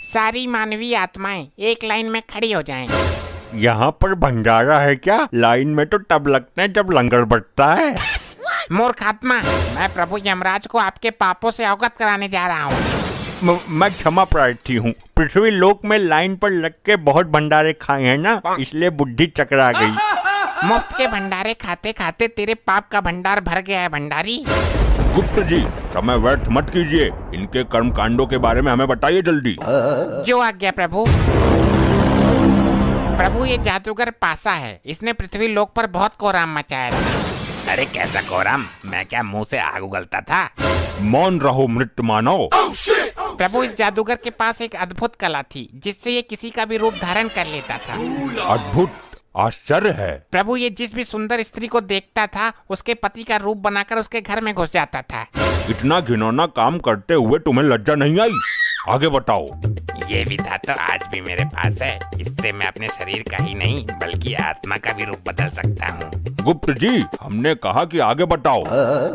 सारी मानवीय आत्माएं एक लाइन में खड़ी हो जाएं। यहाँ पर भंडारा है क्या? लाइन में तो तब लगते हैं जब लंगर बटता है। मूर्ख आत्मा, मैं प्रभु यमराज को आपके पापों से अवगत कराने जा रहा हूँ। मैं क्षमा प्रार्थी हूँ। पृथ्वी लोक में लाइन पर लग के बहुत भंडारे खाए हैं ना, इसलिए बुद्धि चकरा गई। मुफ्त के भंडारे खाते खाते तेरे पाप का भंडार भर गया है भंडारी। गुप्त जी, समय व्यर्थ मत कीजिए। इनके कर्म कांडों के बारे में हमें बताइए जल्दी। जो आज्ञा प्रभु। प्रभु, ये जादूगर पासा है। इसने पृथ्वी लोक पर बहुत कोहराम मचाया था। अरे कैसा कोहराम? मैं क्या मुंह से आग उगलता था? मौन रहो मृत मानव। प्रभु, इस जादूगर के पास एक अद्भुत कला थी जिससे ये किसी का भी रूप धारण कर लेता था। अद्भुत? आश्चर्य है। प्रभु, ये जिस भी सुंदर स्त्री को देखता था उसके पति का रूप बनाकर उसके घर में घुस जाता था। इतना घिनौना काम करते हुए तुम्हें लज्जा नहीं आई? आगे बताओ। ये विधा तो आज भी मेरे पास है। इससे मैं अपने शरीर का ही नहीं बल्कि आत्मा का भी रूप बदल सकता हूँ। गुप्त जी, हमने कहा कि आगे बताओ।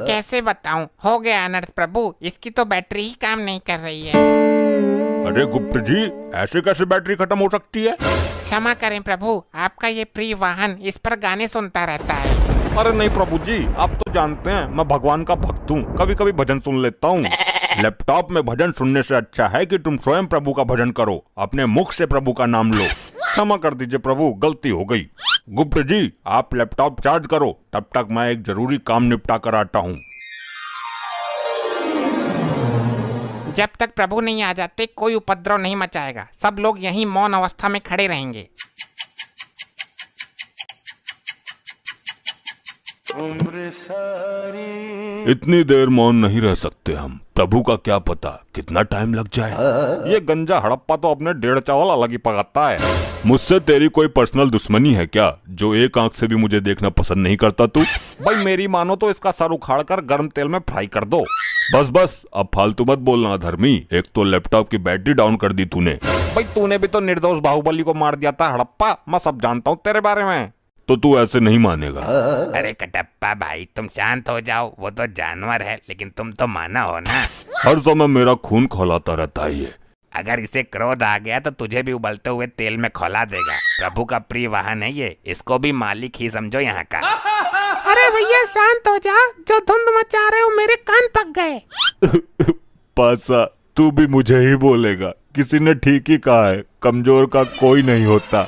कैसे बताऊं? हो गया अनर्थ प्रभु, इसकी तो बैटरी ही काम नहीं कर रही है। अरे गुप्त जी, ऐसे कैसे बैटरी खत्म हो सकती है? क्षमा करें प्रभु, आपका ये प्रिय वाहन इस पर गाने सुनता रहता है। अरे नहीं प्रभु जी, आप तो जानते हैं मैं भगवान का भक्त हूँ, कभी कभी भजन सुन लेता हूँ। लैपटॉप में भजन सुनने से अच्छा है कि तुम स्वयं प्रभु का भजन करो, अपने मुख से प्रभु का नाम लो। क्षमा कर दीजिए प्रभु, गलती हो गई। गुप्त जी, आप लैपटॉप चार्ज करो, तब तक मैं एक जरूरी काम निपटा कर आता हूँ। जब तक प्रभु नहीं आ जाते कोई उपद्रव नहीं मचाएगा। सब लोग यहीं मौन अवस्था में खड़े रहेंगे। इतनी देर मौन नहीं रह सकते हम। प्रभु का क्या पता कितना टाइम लग जाए। ये गंजा हड़प्पा तो अपने 1.5 चावल अलग ही पकाता है। मुझसे तेरी कोई पर्सनल दुश्मनी है क्या, जो एक आंख से भी मुझे देखना पसंद नहीं करता तू? भाई मेरी मानो तो इसका सर उखाड़ कर गर्म तेल में फ्राई कर दो। बस बस, अब फालतू मत बोलना धर्मी। एक तो लैपटॉप की बैटरी डाउन कर दी तूने। भाई तूने भी तो निर्दोष बाहुबली को मार दिया था हड़प्पा, मैं सब जानता हूँ तेरे बारे में। तो तू ऐसे नहीं मानेगा। अरे कटप्पा भाई, तुम शांत हो जाओ। वो तो जानवर है लेकिन तुम तो माना हो ना। हर समय मेरा खून खौलाता रहता है ये। अगर इसे क्रोध आ गया तो तुझे भी उबलते हुए तेल में खौला देगा। प्रभु का प्रिय वाहन है ये, इसको भी मालिक ही समझो यहाँ का। अरे भैया शांत हो जा, जो धुंध मचा रहे हो मेरे कान पक गए। पासा, तू भी मुझे ही बोलेगा? किसी ने ठीक ही कहा है, कमजोर का कोई नहीं होता।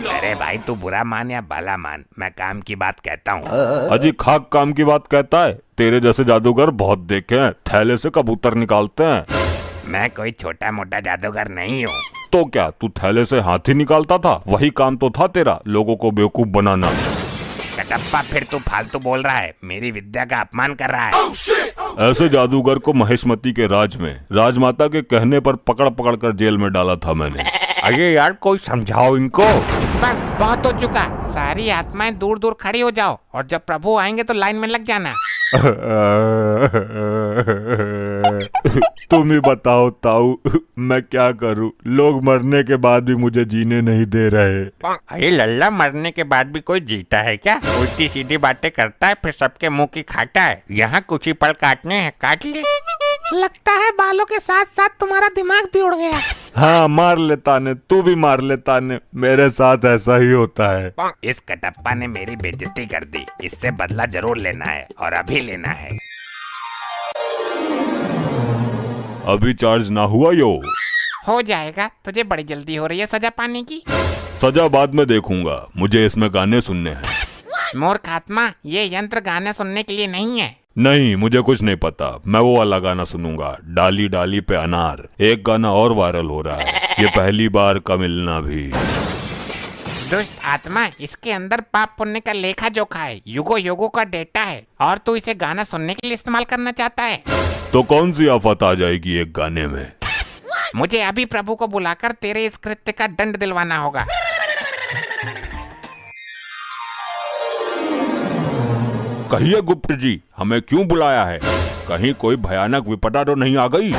अरे भाई, तू बुरा मान या भला मान, मैं काम की बात कहता हूँ। अजी खाक काम की बात कहता है? तेरे जैसे जादूगर बहुत देखे हैं, थैले से कबूतर निकालते हैं। मैं कोई छोटा मोटा जादूगर नहीं हूँ। तो क्या तू थैले से हाथी निकालता था? वही काम तो था तेरा, लोगों को बेवकूफ बनाना। कटप्पा, फिर तू फालतू बोल रहा है, मेरी विद्या का अपमान कर रहा है। ऐसे जादूगर को महेशमती के राज में राजमाता के कहने पर पकड़ पकड़ कर जेल में डाला था मैंने। अरे यार, कोई समझाओ इनको। बस बहुत हो चुका, सारी आत्माएं दूर दूर खड़ी हो जाओ और जब प्रभु आएंगे तो लाइन में लग जाना। तुम ही बताओ ताऊ, मैं क्या करूं? लोग मरने के बाद भी मुझे जीने नहीं दे रहे। अरे लल्ला, मरने के बाद भी कोई जीता है क्या? उल्टी सीधी बातें करता है फिर सबके मुंह की खाता है। यहाँ कुछ ही पल काटने हैं, काट ले। लगता है बालों के साथ साथ तुम्हारा दिमाग भी उड़ गया। हाँ, मार लेता ने, तू भी मार लेता ने, मेरे साथ ऐसा ही होता है। इस कटप्पा ने मेरी बेइज्जती कर दी, इससे बदला जरूर लेना है और अभी लेना है। अभी चार्ज ना हुआ यो? हो जाएगा, तुझे बड़ी जल्दी हो रही है सजा पाने की। सजा बाद में देखूंगा, मुझे इसमें गाने सुनने हैं। मूर्ख आत्मा, ये यंत्र गाने सुनने के लिए नहीं है। नहीं, मुझे कुछ नहीं पता। मैं वो वाला गाना सुनूंगा, डाली डाली पे अनार। एक गाना और वायरल हो रहा है, ये पहली बार का मिलना भी। दुष्ट आत्मा, इसके अंदर पाप पुण्य का लेखा जोखा है, युगों युगों का डेटा है और तू इसे गाना सुनने के लिए इस्तेमाल करना चाहता है। तो कौन सी आफत आ जाएगी एक गाने में? मुझे अभी प्रभु को बुलाकर तेरे इस कृत्य का दंड दिलवाना होगा। कहिए गुप्त जी, हमें क्यों बुलाया है? कहीं कोई भयानक विपदा तो नहीं आ गई?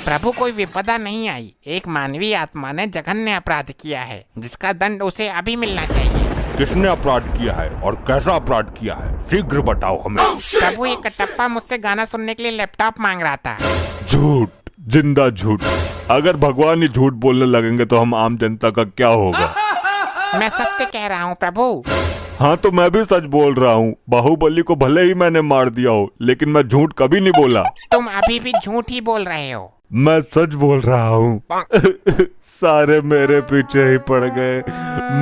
प्रभु, कोई विपदा नहीं आई। एक मानवीय आत्मा ने जघन्य अपराध किया है जिसका दंड उसे अभी मिलना चाहिए। किसने अपराध किया है और कैसा अपराध किया है? शीघ्र बताओ हमें। प्रभु, ये कटप्पा मुझसे गाना सुनने के लिए लैपटॉप मांग रहा था। झूठ, जिंदा झूठ। अगर भगवान ही झूठ बोलने लगेंगे तो हम आम जनता का क्या होगा? मैं सत्य कह रहा हूँ प्रभु। हाँ तो मैं भी सच बोल रहा हूँ। बाहुबली को भले ही मैंने मार दिया हो, लेकिन मैं झूठ कभी नहीं बोला। तुम अभी भी झूठ ही बोल रहे हो। मैं सच बोल रहा हूँ। सारे मेरे पीछे ही पड़ गए।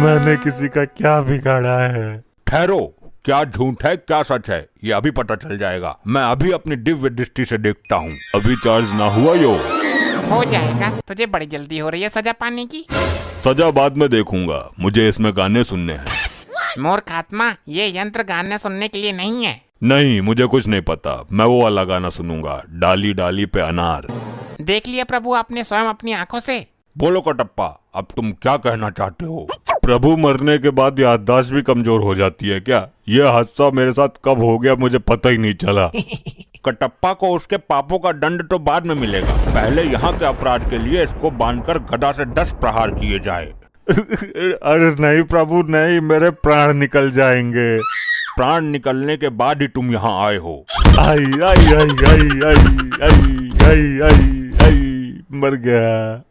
मैंने किसी का क्या बिगाड़ा है? ठहरो, क्या झूठ है क्या सच है ये अभी पता चल जाएगा। मैं अभी अपनी दिव्य दृष्टि से देखता हूँ। अभी चार्ज ना हुआ यो? हो जाएगा, तुझे बड़ी जल्दी हो रही है सजा पाने की। सजा बाद में देखूंगा, मुझे इसमें गाने सुनने हैं। मूर्ख आत्मा, ये यंत्र गाने सुनने के लिए नहीं है। नहीं, मुझे कुछ नहीं पता। मैं वो वाला गाना सुनूंगा, डाली डाली पे अनार। देख लिया प्रभु आपने स्वयं अपनी आंखों से। बोलो कटप्पा, अब तुम क्या कहना चाहते हो? प्रभु मरने के बाद याददाश्त भी कमजोर हो जाती है क्या? यह हादसा मेरे साथ कब हो गया मुझे पता ही नहीं चला। कटप्पा को उसके पापों का दंड तो बाद में मिलेगा। पहले यहाँ के अपराध के लिए इसको बांधकर गदा से 10 प्रहार किए जाए। अरे नहीं प्रभु नहीं, मेरे प्राण निकल जाएंगे। प्राण निकलने के बाद ही तुम यहाँ आए हो। आई आई आई आई आई आई आई आई आई, मर गया।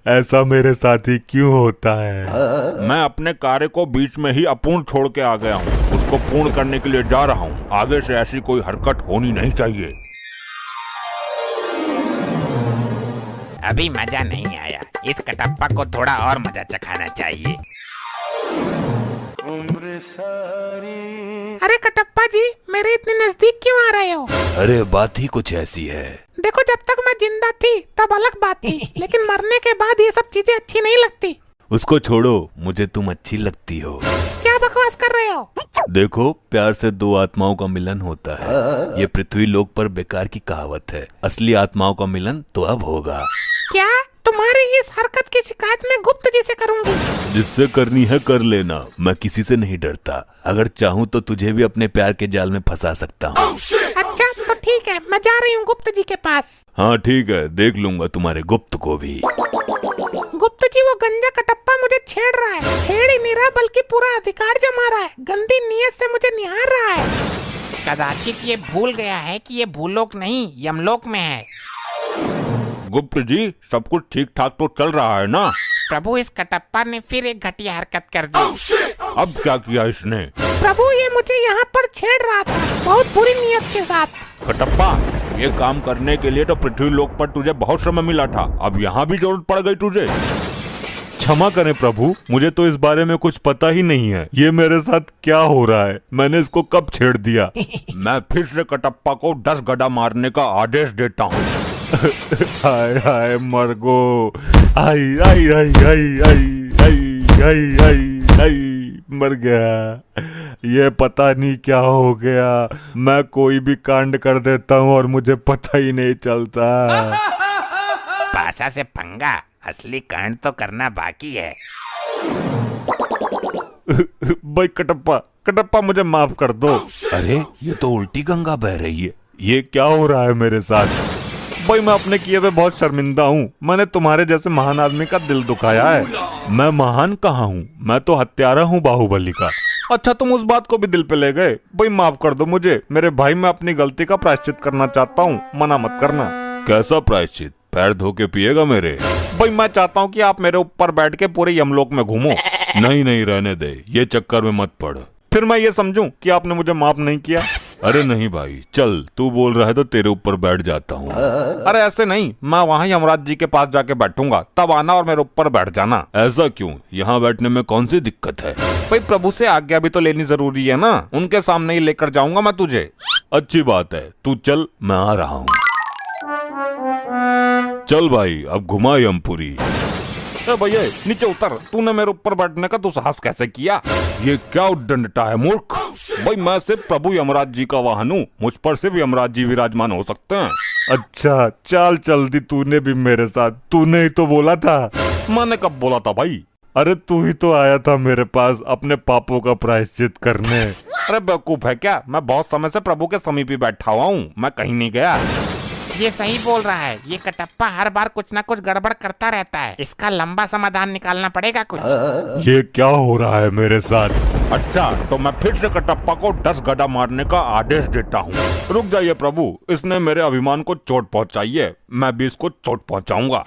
ऐसा मेरे साथ ही क्यों होता है? मैं अपने कार्य को बीच में ही अपूर्ण छोड़ के आ गया हूँ। उसको पूर्ण करने के लिए जा रहा हूँ। आगे से ऐसी कोई हरकत होनी नहीं चाहिए। अभी मजा नहीं आया, इस कटप्पा को थोड़ा और मजा चखाना चाहिए। अरे कटप्पा जी, मेरे इतने नजदीक क्यों आ रहे हो? अरे बात ही कुछ ऐसी है। देखो, जब तक मैं जिंदा थी तब अलग बात थी, लेकिन मरने के बाद ये सब चीजें अच्छी नहीं लगती। उसको छोड़ो, मुझे तुम अच्छी लगती हो। क्या बकवास कर रहे हो? देखो, प्यार से दो आत्माओं का मिलन होता है। ये पृथ्वी लोक पर बेकार की कहावत है। असली आत्माओं का मिलन तो अब होगा। क्या? तुम्हारी इस हरकत की शिकायत मैं गुप्त जी से करूंगी। जिससे करनी है कर लेना, मैं किसी से नहीं डरता। अगर चाहूँ तो तुझे भी अपने प्यार के जाल में फंसा सकता हूँ। अच्छा तो ठीक है, मैं जा रही हूँ गुप्त जी के पास। हाँ ठीक है, देख लूंगा तुम्हारे गुप्त को भी। गुप्त जी, वो गंजा कटप्पा मुझे छेड़ रहा है। छेड़ ही नहीं रहा बल्कि पूरा अधिकार जमा रहा है। गंदी नीयत से मुझे निहार रहा है। कदाचित ये भूल गया है कि ये भूलोक नहीं यमलोक में है। गुप्त जी, सब कुछ ठीक ठाक तो चल रहा है ना? प्रभु, इस कटप्पा ने फिर एक घटिया हरकत कर दी। अब क्या किया इसने? प्रभु, ये मुझे यहाँ पर छेड़ रहा था बहुत बुरी नीयत के साथ। कटप्पा, ये काम करने के लिए तो पृथ्वी लोक पर तुझे बहुत समय मिला था। अब यहाँ भी जरूरत पड़ गई तुझे। क्षमा करें प्रभु, मुझे तो इस बारे में कुछ पता ही नहीं है। ये मेरे साथ क्या हो रहा है? मैंने इसको कब छेड़ दिया? मैं फिर से कटप्पा को 10 गदा मारने का आदेश देता हूँ। हाय हाय मरगो, आई आई आई आई आई आई आई आई आई, मर गया। ये पता नहीं क्या हो गया। मैं कोई भी कांड कर देता हूँ और मुझे पता ही नहीं चलता। पासा से पंगा, असली कांड तो करना बाकी है। भाई कटप्पा, कटप्पा मुझे माफ कर दो। अरे ये तो उल्टी गंगा बह रही है। ये क्या हो रहा है मेरे साथ? भाई मैं अपने किए पे बहुत शर्मिंदा हूँ। मैंने तुम्हारे जैसे महान आदमी का दिल दुखाया है। मैं महान कहाँ हूँ, मैं तो हत्यारा हूँ बाहुबली का। अच्छा तुम उस बात को भी दिल पे ले गए। भाई माफ कर दो मुझे मेरे भाई, मैं अपनी गलती का प्रायश्चित करना चाहता हूँ, मना मत करना। कैसा प्रायश्चित? पैर धो के पिएगा मेरे? भाई मैं चाहता हूँ कि आप मेरे ऊपर बैठ के पूरे यमलोक में घूमो। नहीं नहीं रहने दे, ये चक्कर में मत पड़। फिर मैं ये समझूं कि आपने मुझे माफ नहीं किया? अरे नहीं भाई, चल तू बोल रहा है तो तेरे ऊपर बैठ जाता हूँ। अरे ऐसे नहीं, मैं वहाँ यमराज जी के पास जाके बैठूंगा, तब आना और मेरे ऊपर बैठ जाना। ऐसा क्यों? यहाँ बैठने में कौन सी दिक्कत है? भाई प्रभु से आज्ञा भी तो लेनी जरूरी है ना। उनके सामने ही लेकर जाऊंगा मैं तुझे। अच्छी बात है, तू चल, मैं आ रहा हूँ। चल भाई, अब घुमा यमपुरी। भैया नीचे उतर। तूने मेरे ऊपर बैठने का दुस्साहस कैसे किया? ये क्या उद्दंडता है मूर्ख। भाई मैं सिर्फ प्रभु यमराज जी का वाहन हूँ, मुझ पर सिर्फ यमराज जी विराजमान हो सकते हैं। अच्छा चाल चल दी तूने भी मेरे साथ। तूने ही तो बोला था। मैंने कब बोला था भाई? अरे तू ही तो आया था मेरे पास अपने पापों का प्रायश्चित करने। अरे बेवकूफ है क्या? मैं बहुत समय से प्रभु के समीप ही बैठा हुआ हूँ, मैं कहीं नहीं गया। ये सही बोल रहा है। ये कटप्पा हर बार कुछ ना कुछ गड़बड़ करता रहता है। इसका लंबा समाधान निकालना पड़ेगा कुछ। ये क्या हो रहा है मेरे साथ? अच्छा तो मैं फिर से कटप्पा को 10 गदा मारने का आदेश देता हूँ। रुक जाइए प्रभु, इसने मेरे अभिमान को चोट पहुँचाई है, मैं भी इसको चोट पहुँचाऊंगा।